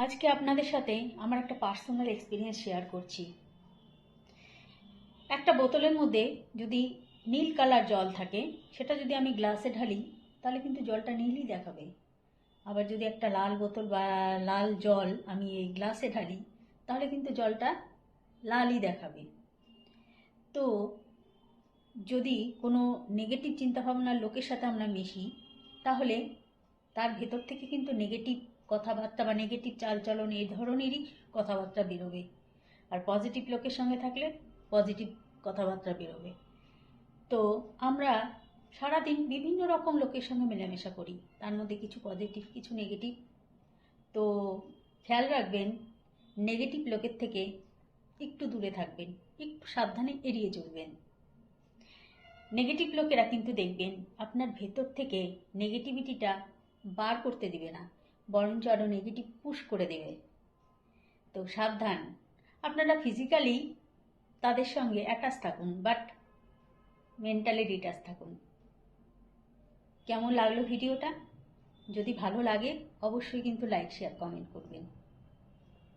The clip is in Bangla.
আজকে আপনাদের সাথে আমার একটা পার্সোনাল এক্সপিরিয়েন্স শেয়ার করছি। একটা বোতলের মধ্যে যদি নীল কালার জল থাকে, সেটা যদি আমি গ্লাসে ঢালি তাহলে কিন্তু জলটা নীলই দেখাবে। আবার যদি একটা লাল বোতল বা লাল জল আমি এই গ্লাসে ঢালি তাহলে কিন্তু জলটা লালই দেখাবে। তো যদি কোনো নেগেটিভ চিন্তাভাবনার লোকের সাথে আমরা মিশি তাহলে তার ভেতর থেকে কিন্তু নেগেটিভ কথাবার্তা বা নেগেটিভ চালচলন এই ধরনেরই কথাবার্তা বেরোবে। আর পজিটিভ লোকের সঙ্গে থাকলে পজিটিভ কথাবার্তা বেরোবে। তো আমরা সারাদিন বিভিন্ন রকম লোকের সঙ্গে মেলামেশা করি, তার মধ্যে কিছু পজিটিভ কিছু নেগেটিভ। তো খেয়াল রাখবেন, নেগেটিভ লোকের থেকে একটু দূরে থাকবেন, একটু সাবধানে এড়িয়ে চলবেন। নেগেটিভ লোকেরা কিন্তু দেখবেন আপনার ভেতর থেকে নেগেটিভিটিটা বার করতে দিবে না, বরঞ্চ আরও নেগেটিভ পুশ করে দেবে। তো সাবধান, আপনারা ফিজিক্যালি তাদের সঙ্গে অ্যাটাচ থাকুন, বাট মেন্টালি ডিটাচ থাকুন। কেমন লাগলো ভিডিওটা? যদি ভালো লাগে অবশ্যই কিন্তু লাইক শেয়ার কমেন্ট করবেন।